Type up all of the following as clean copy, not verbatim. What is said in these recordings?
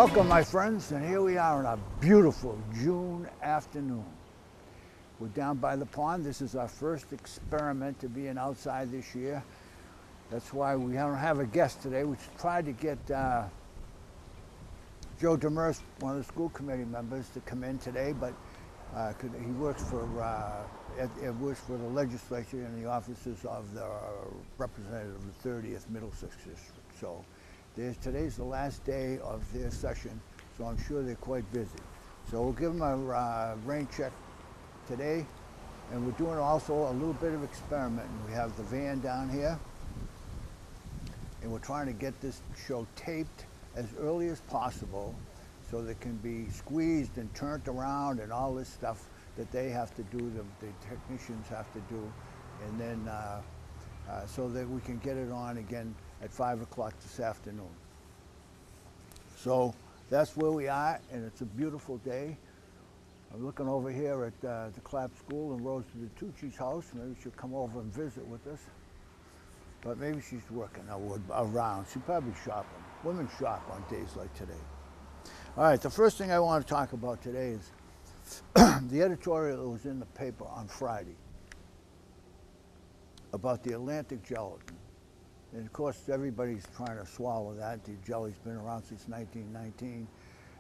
Welcome, my friends, and here we are on a beautiful June afternoon. We're down by the pond. This is our first experiment to being outside this year. That's why we don't have a guest today. We tried to get Joe Demers, one of the school committee members, to come in today, but he works for the legislature in the offices of the representative of the 30th Middlesex District. So today's the last day of their session, so I'm sure they're quite busy. So we'll give them a rain check today, and we're doing also a little bit of experimenting. We have the van down here, and we're trying to get this show taped as early as possible so that it can be squeezed and turned around and all this stuff that they have to do, the technicians have to do, and then so that we can get it on again at 5 o'clock this afternoon. So that's where we are, and it's a beautiful day. I'm looking over here at the Clapp School and Rose DiTucci's house. Maybe she'll come over and visit with us. But maybe she's working around. She's probably shopping. Women shop on days like today. All right, the first thing I want to talk about today is the editorial that was in the paper on Friday about the Atlantic gelatin. And of course, everybody's trying to swallow that. The jelly's been around since 1919.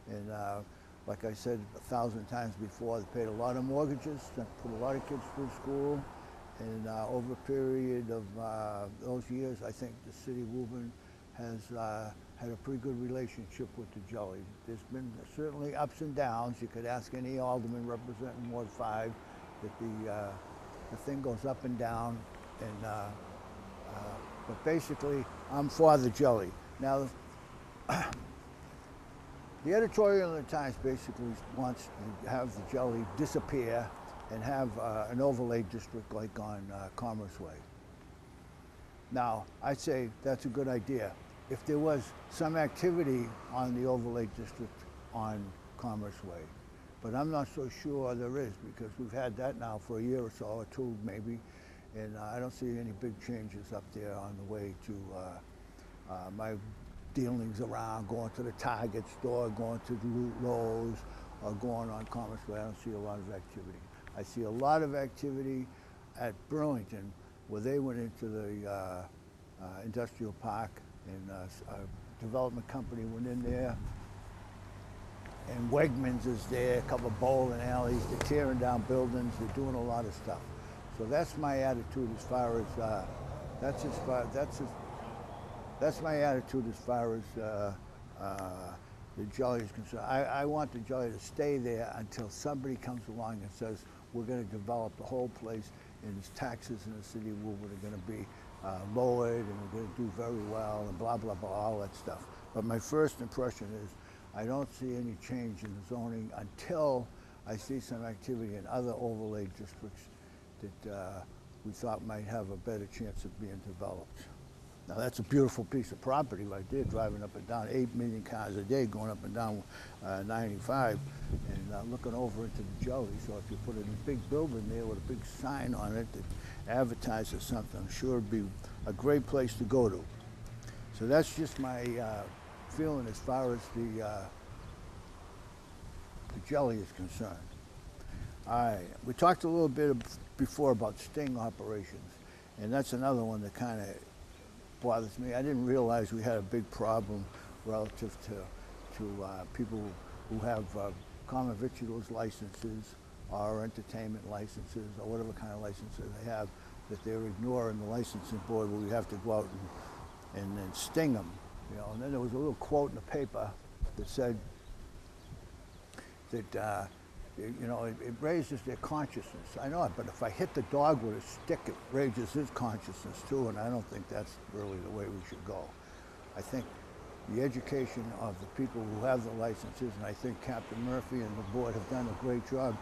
And like I said 1,000 times before, they paid a lot of mortgages, put a lot of kids through school. And over a period of those years, I think the city of Woburn has had a pretty good relationship with the jelly. There's been certainly ups and downs. You could ask any alderman representing Ward 5 that the thing goes up and down. And but basically, I'm for the jelly. Now, the editorial in the Times basically wants to have the jelly disappear and have an overlay district like on Commerce Way. Now, I'd say that's a good idea if there was some activity on the overlay district on Commerce Way. But I'm not so sure there is, because we've had that now for a year or so, or two maybe, and I don't see any big changes up there on the way to my dealings around, going to the Target store, going to the Lowe's, or going on Commerce Way. I don't see a lot of activity. I see a lot of activity at Burlington, where they went into the industrial park, and a development company went in there, and Wegmans is there, a couple of bowling alleys, they're tearing down buildings, they're doing a lot of stuff. So that's my attitude as far as that's my attitude as far as the jelly is concerned. I want the jelly to stay there until somebody comes along and says, we're going to develop the whole place, and its taxes in the city of Woburn are going to be lowered, and we're going to do very well, and blah, blah, blah, all that stuff. But my first impression is I don't see any change in the zoning until I see some activity in other overlay districts that we thought might have a better chance of being developed. Now, that's a beautiful piece of property right there, driving up and down, 8 million cars a day going up and down 95, and looking over into the jelly. So if you put a big building there with a big sign on it that advertises something, I'm sure it'd be a great place to go to. So that's just my feeling as far as the jelly is concerned. All right, we talked a little bit before about sting operations, and that's another one that kind of bothers me. I didn't realize we had a big problem relative to people who have common victuals licenses or entertainment licenses or whatever kind of licenses they have, that they're ignoring the licensing board, where we have to go out and then sting them. You know, and then there was a little quote in the paper that said that you know, it raises their consciousness. I know it, but if I hit the dog with a stick, it raises his consciousness too, and I don't think that's really the way we should go. I think the education of the people who have the licenses, and I think Captain Murphy and the board have done a great job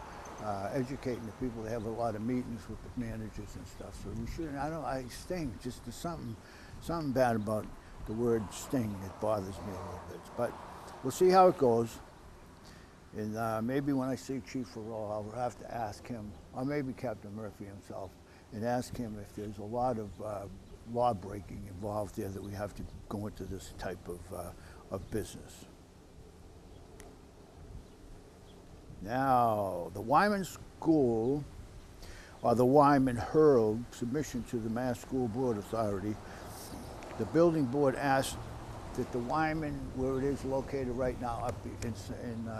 educating the people. They have a lot of meetings with the managers and stuff, so we shouldn't, I sting, just there's something bad about the word sting that bothers me a little bit. But we'll see how it goes. And maybe when I see Chief Farrell, I'll have to ask him, or maybe Captain Murphy himself, and ask him if there's a lot of law breaking involved there that we have to go into this type of business. Now, the Wyman School, or the Wyman Herald submission to the Mass School Board Authority, the building board asked that the Wyman, where it is located right now up in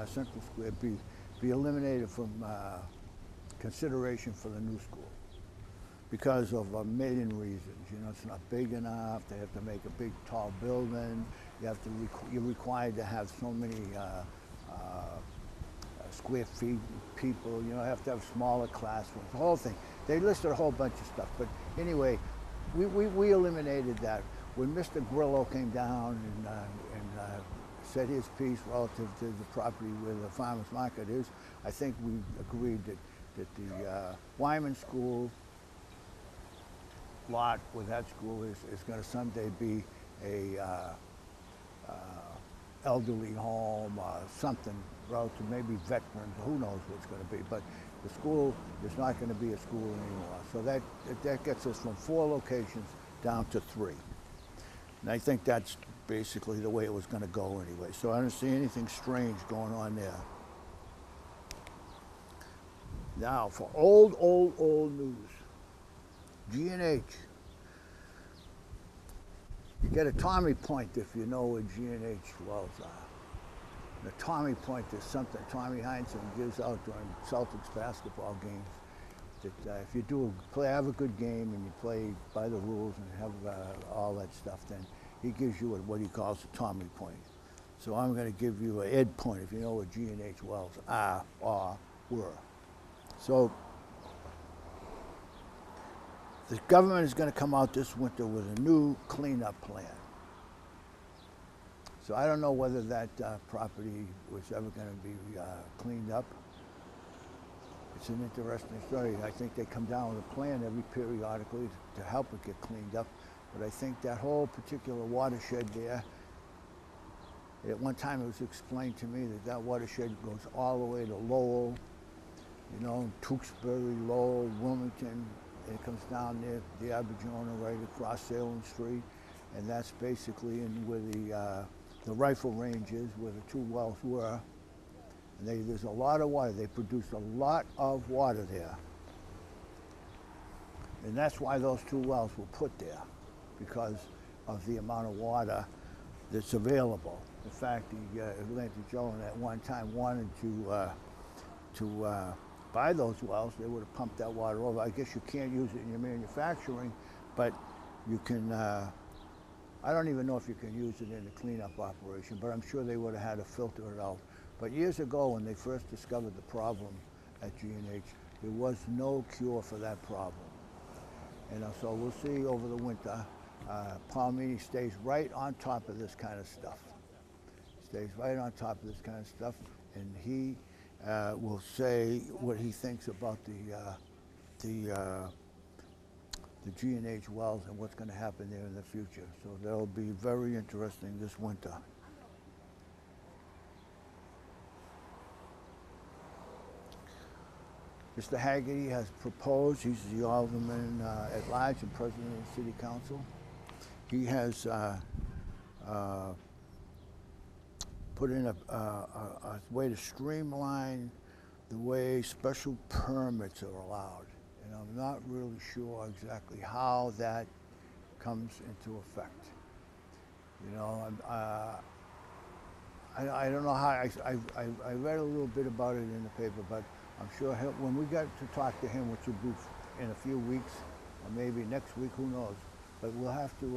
Central Square, be eliminated from consideration for the new school because of a million reasons. You know, it's not big enough. They have to make a big, tall building. You're required to have so many square feet people. You know, have to have smaller classrooms. The whole thing. They listed a whole bunch of stuff. But anyway, we eliminated that. When Mr. Grillo came down and said his piece relative to the property where the farmers market is, I think we agreed that the Wyman School lot where that school is going to someday be a elderly home or something relative, maybe veterans, who knows what it's going to be. But the school is not going to be a school anymore. So that gets us from 4 locations down to 3. And I think that's basically the way it was going to go anyway. So I don't see anything strange going on there. Now, for old news, G&H. You get a Tommy Point if you know where G&H wells are. The Tommy Point is something Tommy Heinsohn gives out during Celtics basketball games. That if you have a good game and you play by the rules and have all that stuff, then he gives you what he calls a Tommy Point. So I'm going to give you an Ed Point if you know what G&H wells are or were. So the government is going to come out this winter with a new cleanup plan. So I don't know whether that property was ever going to be cleaned up. It's an interesting story. I think they come down with a plan every periodically to help it get cleaned up. But I think that whole particular watershed there, at one time it was explained to me that watershed goes all the way to Lowell, you know, Tewksbury, Lowell, Wilmington. It comes down near the Aberjona right across Salem Street. And that's basically in where the rifle range is, where the 2 wells were. And there's a lot of water. They produce a lot of water there. And that's why those 2 wells were put there, because of the amount of water that's available. In fact, the Atlantic Gentleman at one time wanted to buy those wells. They would have pumped that water over. I guess you can't use it in your manufacturing, but you can, I don't even know if you can use it in the cleanup operation, but I'm sure they would have had to filter it out. But years ago, when they first discovered the problem at G&H, there was no cure for that problem. And so we'll see over the winter. Palmini stays right on top of this kind of stuff. Stays right on top of this kind of stuff, and he will say what he thinks about the G&H wells and what's going to happen there in the future. So that'll be very interesting this winter. Mr. Haggerty has proposed, he's the alderman at large and president of the city council. He has put in a way to streamline the way special permits are allowed. And I'm not really sure exactly how that comes into effect. You know, I don't know how, I read a little bit about it in the paper, but I'm sure when we get to talk to him, which will be in a few weeks, or maybe next week, who knows. But we'll have to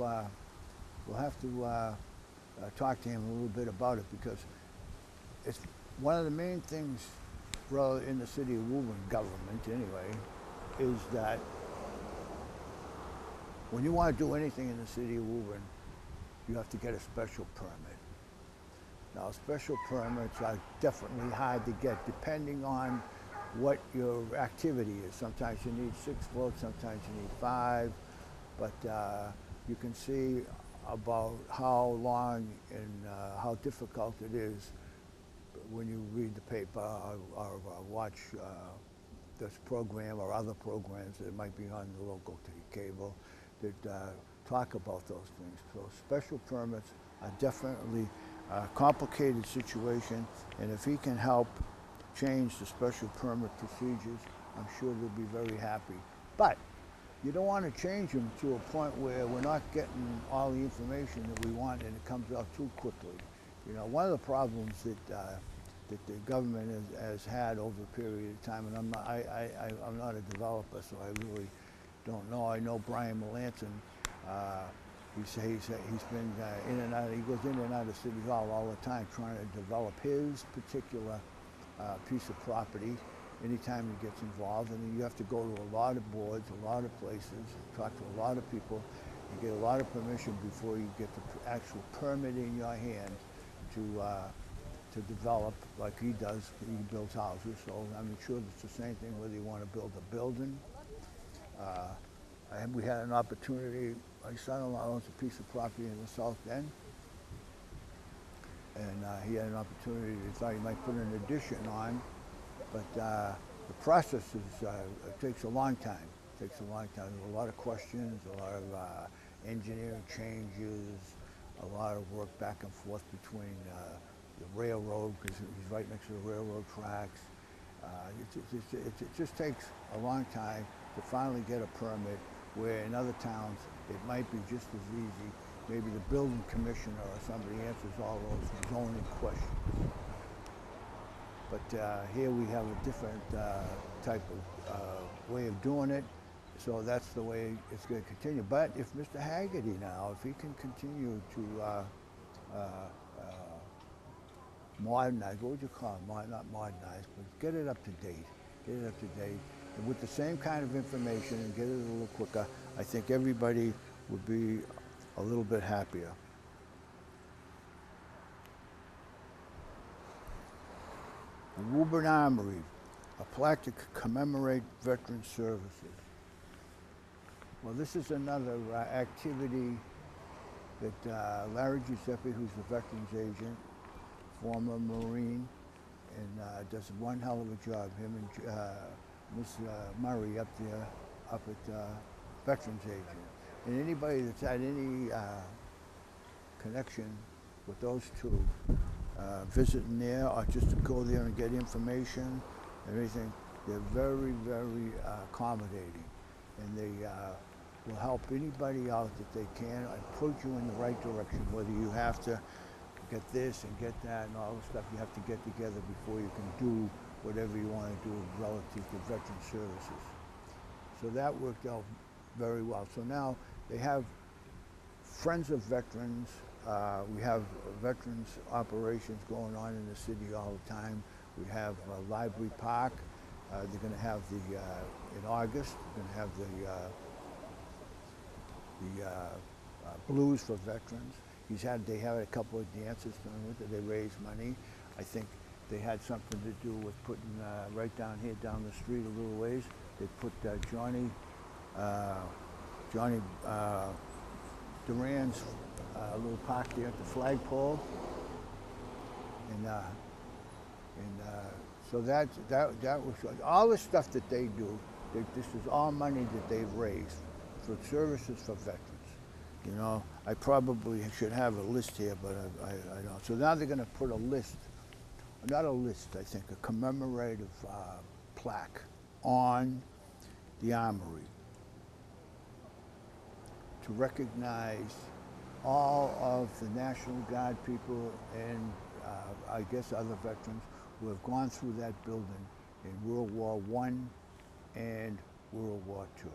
talk to him a little bit about it, because it's one of the main things in the city of Woburn government anyway, is that when you want to do anything in the city of Woburn, you have to get a special permit. Now, special permits are definitely hard to get depending on what your activity is. Sometimes you need 6 votes, sometimes you need 5, but you can see about how long and how difficult it is when you read the paper or watch this program or other programs that might be on the local cable that talk about those things. So special permits are definitely a complicated situation, and if he can help change the special permit procedures, I'm sure they'll be very happy. But you don't want to change them to a point where we're not getting all the information that we want and it comes out too quickly. You know, one of the problems that the government has had over a period of time, and I'm not a developer, so I really don't know. I know Brian Melanson. He's been in and out. He goes in and out of City Hall all the time, trying to develop his particular piece of property. Anytime he gets involved, and you have to go to a lot of boards, a lot of places, talk to a lot of people, you get a lot of permission before you get the actual permit in your hand to develop like he does. He builds houses, so I'm sure it's the same thing whether you want to build a building. We had an opportunity. My son-in-law owns a piece of property in the South End, and he had an opportunity. He thought he might put an addition on. But the process it takes a long time. It takes a long time. There's a lot of questions, a lot of engineering changes, a lot of work back and forth between the railroad, because he's right next to the railroad tracks. It just takes a long time to finally get a permit, where in other towns it might be just as easy. Maybe the building commissioner or somebody answers all those zoning questions. But here we have a different type of way of doing it, so that's the way it's going to continue. But if Mr. Haggerty now, if he can continue to modernize, what would you call it? Not modernize, but get it up to date. Get it up to date. And with the same kind of information and get it a little quicker, I think everybody would be a little bit happier. The Woburn Armory, a plaque to commemorate veteran services. Well, this is another activity that Larry Giuseppe, who's the Veterans Agent, former Marine, and does one hell of a job. Him and Miss Murray up there, up at Veterans Agent. And anybody that's had any connection with those two, visiting there or just to go there and get information and everything, they're very, very accommodating, and they will help anybody out that they can and put you in the right direction, whether you have to get this and get that and all the stuff you have to get together before you can do whatever you want to do relative to veteran services. So that worked out very well. So now they have Friends of Veterans. We have veterans operations going on in the city all the time. We have Library Park. They're going to have in August, they're going to have the Blues for Veterans. They had a couple of dances done with it. They raised money. I think they had something to do with putting right down here, down the street a little ways. They put Johnny Duran's little park there at the flagpole, and so that was all the stuff that they do. This is all money that they've raised for services for veterans. You know, I probably should have a list here, but I don't. So now they're going to put a list, not a list, I think, a commemorative plaque on the Armory to recognize all of the National Guard people and I guess other veterans who have gone through that building in World War I and World War II.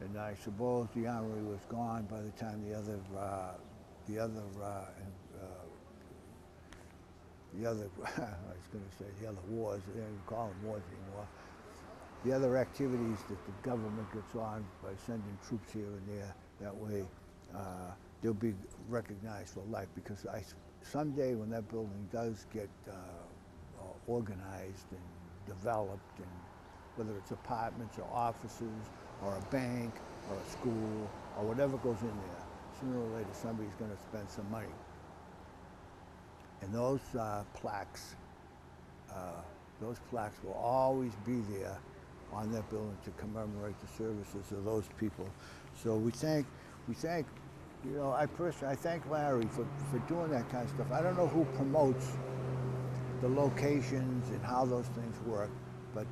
And I suppose the Armory was gone by the time the other I was going to say the other wars, they don't even call them wars anymore. The other activities that the government gets on by sending troops here and there, that way they'll be recognized for life, because someday when that building does get organized and developed, and whether it's apartments or offices or a bank or a school or whatever goes in there, sooner or later somebody's going to spend some money. And those plaques will always be there on that building to commemorate the services of those people. So we thank, you know, I thank Larry for doing that kind of stuff. I don't know who promotes the locations and how those things work. But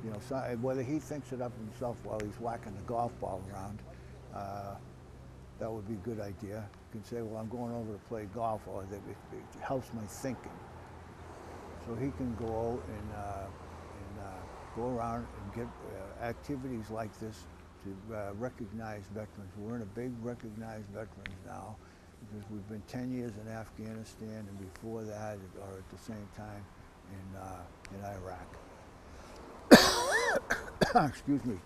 you know, so, whether he thinks it up himself while he's whacking the golf ball around, that would be a good idea. You can say, well, I'm going over to play golf, or that it helps my thinking. So he can go and go around and get activities like this to recognize veterans. We're in a big recognize veterans now, because we've been 10 years in Afghanistan, and before that, or at the same time, in Iraq. Excuse me.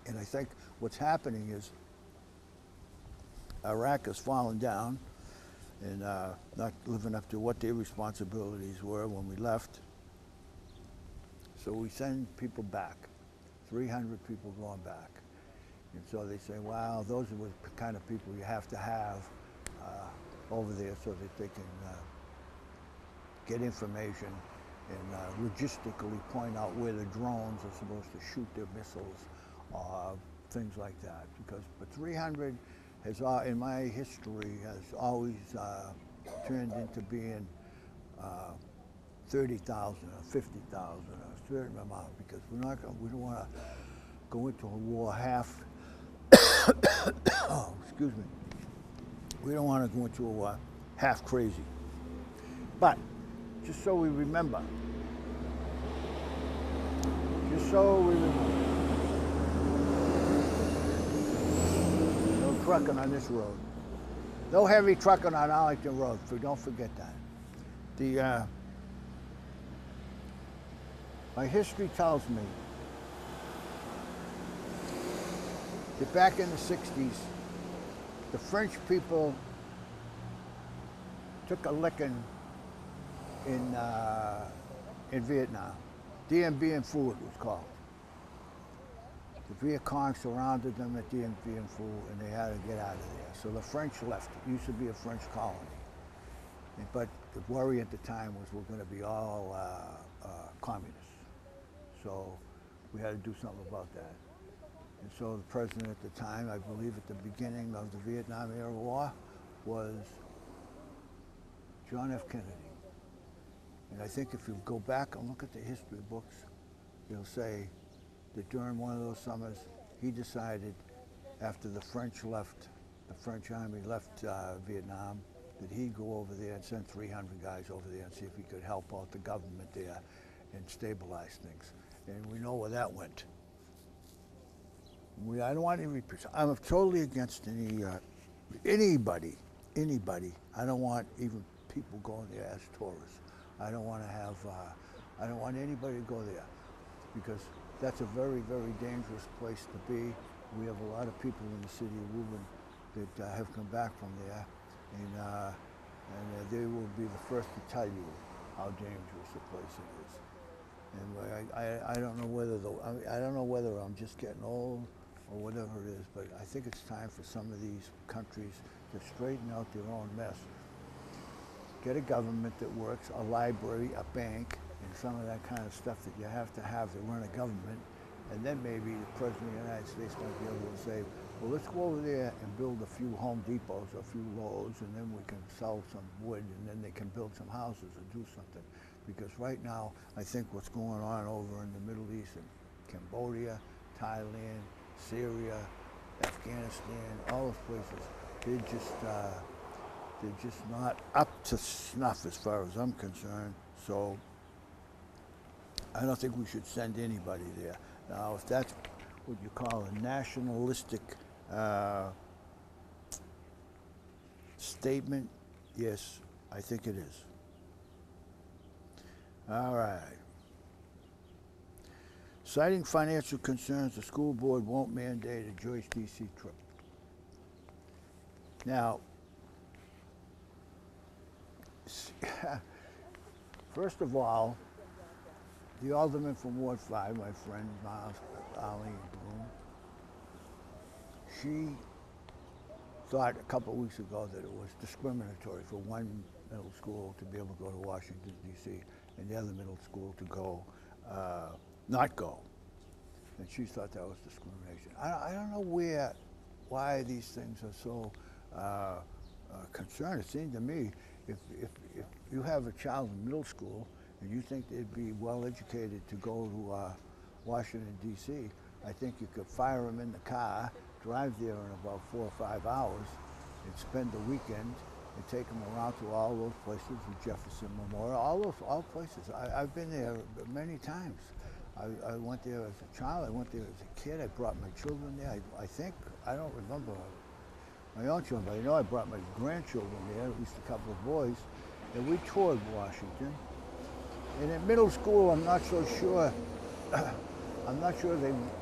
And I think what's happening is Iraq has fallen down and not living up to what their responsibilities were when we left. So we send people back, 300 people going back. And so they say, wow, those are the kind of people you have to have over there so that they can get information and logistically point out where the drones are supposed to shoot their missiles, things like that. But 300 has, in my history, has always turned into being 30,000 or 50,000 or a certain amount, because we don't want to go into a war half. Oh, excuse me. We don't want to go into a war half crazy. But just so we remember. Just so we remember. No trucking on this road. No heavy trucking on Arlington Road. Don't forget that. My history tells me that back in the 60s, the French people took a licking in Vietnam. Dien Bien Phu it was called. The Viet Cong surrounded them at Dien Bien Phu, and they had to get out of there. So the French left. It used to be a French colony. But the worry at the time was we're going to be all communists. So we had to do something about that. And so the president at the time, I believe at the beginning of the Vietnam era war, was John F. Kennedy. And I think if you go back and look at the history books, you'll say that during one of those summers, he decided, after the French army left Vietnam, that he'd go over there and send 300 guys over there and see if he could help out the government there and stabilize things. And we know where that went. I don't want any. I'm totally against anybody. I don't want even people going there as tourists. I don't want to have. I don't want anybody to go there, because that's a very, very dangerous place to be. We have a lot of people in the city of Woburn that have come back from there, and they will be the first to tell you how dangerous a place it is. And I don't know whether I don't know whether I'm just getting old or whatever it is, but I think it's time for some of these countries to straighten out their own mess. Get a government that works, a library, a bank, and some of that kind of stuff that you have to run a government. And then maybe the President of the United States might be able to say, well, let's go over there and build a few Home Depots, a few Lowe's, and then we can sell some wood, and then they can build some houses and do something. Because right now, I think what's going on over in the Middle East, in Cambodia, Thailand, Syria, Afghanistan, all those places, they're just not up to snuff as far as I'm concerned. So I don't think we should send anybody there. Now, if that's what you call a nationalistic statement, yes, I think it is. All right. Citing financial concerns, the school board won't mandate a Joyce DC trip. Now, first of all, the alderman from Ward 5, my friend Arlene Bloom, she thought a couple of weeks ago that it was discriminatory for one middle school to be able to go to Washington, D.C., and the other middle school to go, not go. And she thought that was discrimination. I don't know why these things are so concerned. It seemed to me if you have a child in middle school and you think they'd be well educated to go to Washington, D.C., I think you could fire them in the car, drive there in about 4 or 5 hours, and spend the weekend and take them around to all those places, the Jefferson Memorial, all places. I've been there many times. I went there as a child, I went there as a kid, I brought my children there. I don't remember my own children, but I know I brought my grandchildren there, at least a couple of boys, and we toured Washington. And in middle school, I'm not so sure, I'm not sure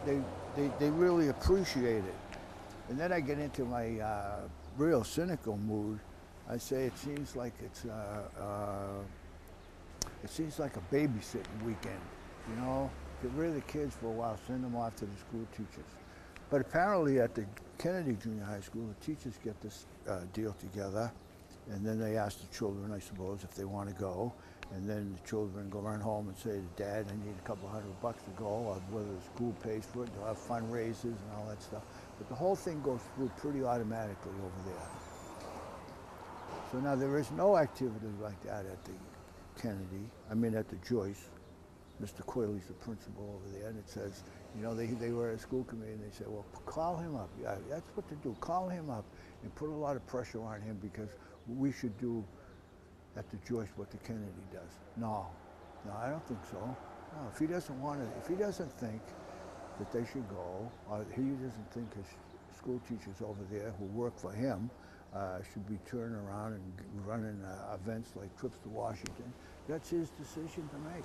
they really appreciate it. And then I get into my real cynical mood. I say it seems like it seems like a babysitting weekend, you know? Get rid of the kids for a while, send them off to the school teachers. But apparently at the Kennedy Junior High School, the teachers get this deal together, and then they ask the children, I suppose, if they want to go. And then the children go run home and say to Dad, I need a couple $100 to go, or whether the school pays for it. They'll have fundraisers and all that stuff. But the whole thing goes through pretty automatically over there. So now there is no activity like that at the Kennedy, at the Joyce. Mr. Quayley's the principal over there, and it says, you know, they were at a school committee and they said, well, call him up. Yeah, that's what to do. Call him up and put a lot of pressure on him, because we should do at the Joyce what the Kennedy does. No, I don't think so. No, if he doesn't want to, if he doesn't think that they should go, or he doesn't think his school teachers over there who work for him should be turning around and running events like trips to Washington, that's his decision to make.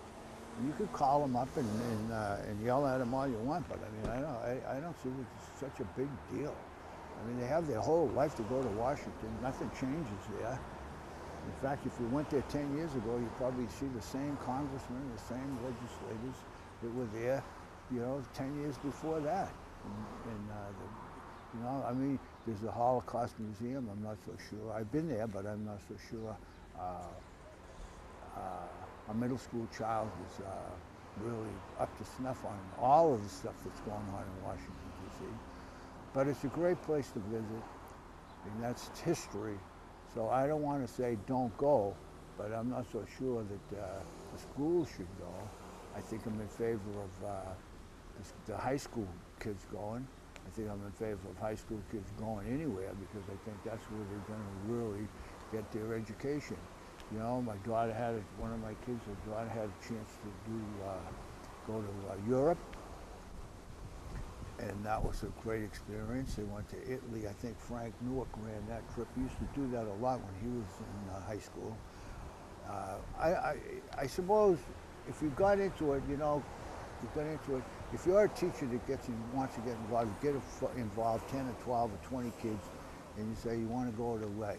And you could call him up and yell at him all you want, but I don't see it as such a big deal. They have their whole life to go to Washington. Nothing changes there. In fact, if you went there 10 years ago, you'd probably see the same congressmen, the same legislators that were there, 10 years before that. There's the Holocaust Museum. I'm not so sure. I've been there, but I'm not so sure. A middle school child was really up to snuff on all of the stuff that's going on in Washington, D.C. But it's a great place to visit, and that's history. So I don't want to say don't go, but I'm not so sure that the schools should go. I think I'm in favor of the high school kids going. I think I'm in favor of high school kids going anywhere, because I think that's where they're going to really get their education. My daughter one of my kids, her daughter had a chance to go to Europe, and that was a great experience. They went to Italy. I think Frank Newark ran that trip. He used to do that a lot when he was in high school. I suppose if you got into it, if you're a teacher that wants to get involved, you get involved 10 or 12 or 20 kids, and you say you want to go to a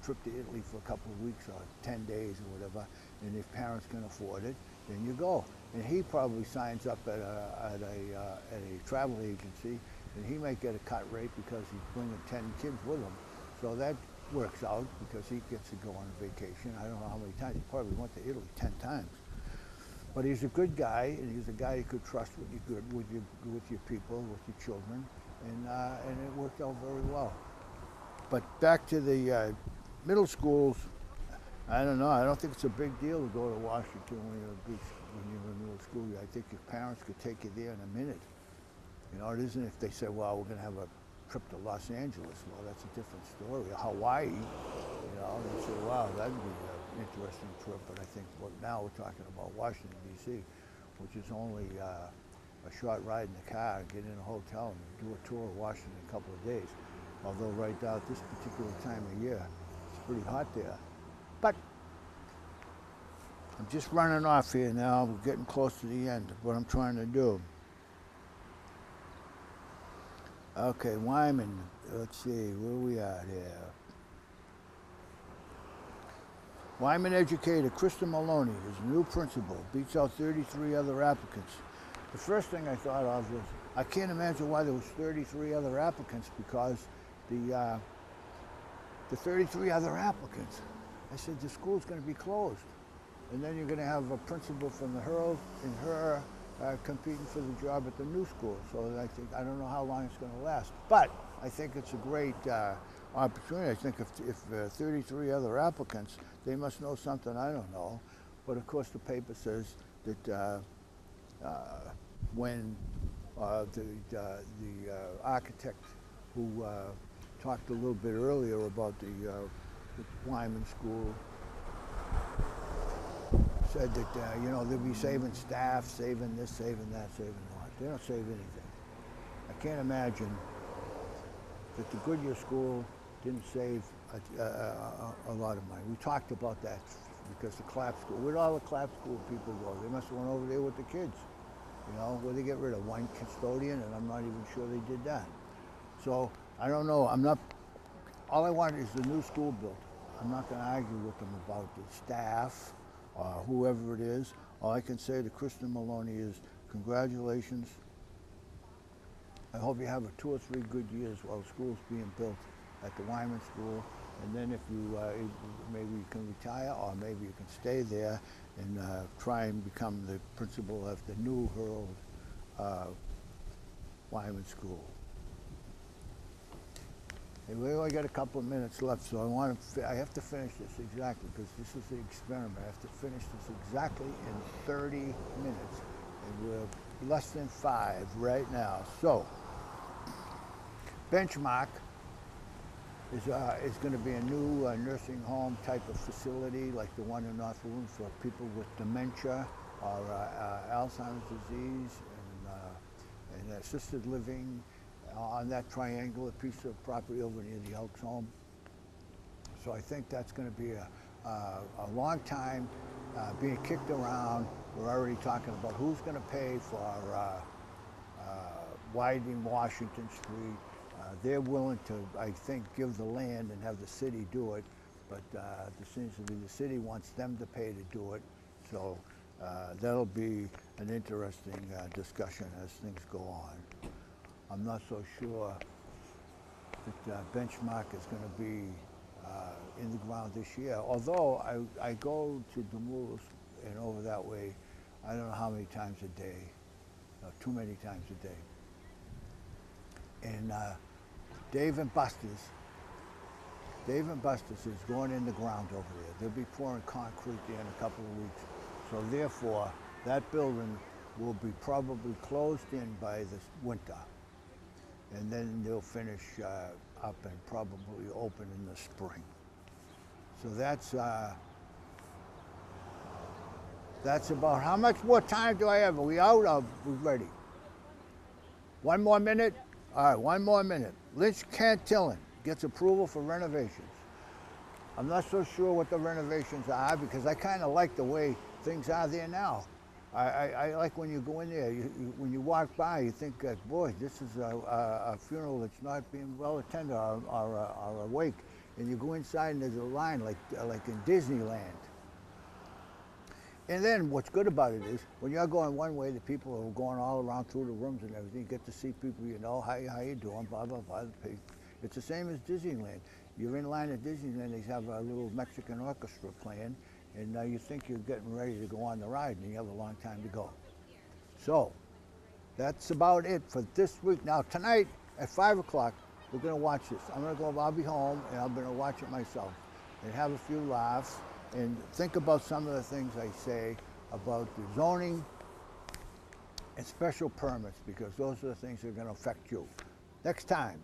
trip to Italy for a couple of weeks or 10 days or whatever, and if parents can afford it, then you go. And he probably signs up at a travel agency, and he might get a cut rate because he's bringing 10 kids with him. So that works out, because he gets to go on a vacation. I don't know how many times. He probably went to Italy 10 times. But he's a good guy, and he's a guy you could trust with your people, with your children, and it worked out very well. But back to the middle schools, I don't know. I don't think it's a big deal to go to Washington when you're in middle school. I think your parents could take you there in a minute. It isn't if they say, well, we're going to have a trip to Los Angeles. Well, that's a different story. Hawaii, they say, wow, that'd be an interesting trip. But I think now we're talking about Washington, D.C., which is only a short ride in the car, get in a hotel and do a tour of Washington in a couple of days. Although right now at this particular time of year, it's pretty hot there. But I'm just running off here now. We're getting close to the end of what I'm trying to do. Okay, Wyman, let's see, where are we at here? Wyman educator Krista Maloney is a new principal, beats out 33 other applicants. The first thing I thought of was, I can't imagine why there was 33 other applicants, because the 33 other applicants, I said, the school's going to be closed. And then you're going to have a principal from the Herald and her competing for the job at the new school. So I don't know how long it's going to last. But I think it's a great opportunity. I think if 33 other applicants, they must know something I don't know. But of course, the paper says that when the architect who talked a little bit earlier about the Wyman School said that you know, they'll be saving staff, saving this, saving that, saving that. They don't save anything. I can't imagine that the Goodyear School didn't save a lot of money. We talked about that because the Clap School, where'd all the Clap School people go? They must have went over there with the kids. You know, where they get rid of one custodian, and I'm not even sure they did that. So I don't know. All I want is the new school built. I'm not going to argue with them about the staff or whoever it is. All I can say to Kristen Maloney is congratulations. I hope you have 2 or 3 good years while the school's being built at the Wyman School. And then if you, maybe you can retire, or maybe you can stay there and try and become the principal of the new Herald Wyman School. Hey, we only got a couple of minutes left, so I have to finish this exactly, because this is the experiment. I have to finish this exactly in 30 minutes, and we're less than 5 right now. So, Benchmark is going to be a new nursing home type of facility like the one in North Woburn for people with dementia or Alzheimer's disease and assisted living on that triangular piece of property over near the Elks Home. So I think that's going to be a long time being kicked around. We're already talking about who's going to pay for widening Washington Street. They're willing to, I think, give the land and have the city do it, but it seems to be the city wants them to pay to do it. So that'll be an interesting discussion as things go on. I'm not so sure that Benchmark is going to be in the ground this year. Although I go to Demoulas and over that way, I don't know how many times a day, too many times a day. And Dave and Buster's is going in the ground over there. They'll be pouring concrete there in a couple of weeks. So therefore, that building will be probably closed in by this winter. And then they'll finish up and probably open in the spring. So that's about how much more time do I have? Are we out or are we ready? 1 more minute? All right, 1 more minute. Lynch Cantillon gets approval for renovations. I'm not so sure what the renovations are because I kind of like the way things are there now. I like when you go in there, when you walk by, you think, boy, this is a funeral that's not being well attended or a wake. And you go inside and there's a line like in Disneyland. And then what's good about it is, when you're going one way, the people are going all around through the rooms and everything. You get to see people you know, how you doing, blah, blah, blah. It's the same as Disneyland. You're in line at Disneyland, they have a little Mexican orchestra playing, and you think you're getting ready to go on the ride, and you have a long time to go. So, that's about it for this week. Now, tonight at 5 o'clock, we're going to watch this. I'll be home, and I'm going to watch it myself and have a few laughs and think about some of the things I say about the zoning and special permits, because those are the things that are going to affect you. Next time.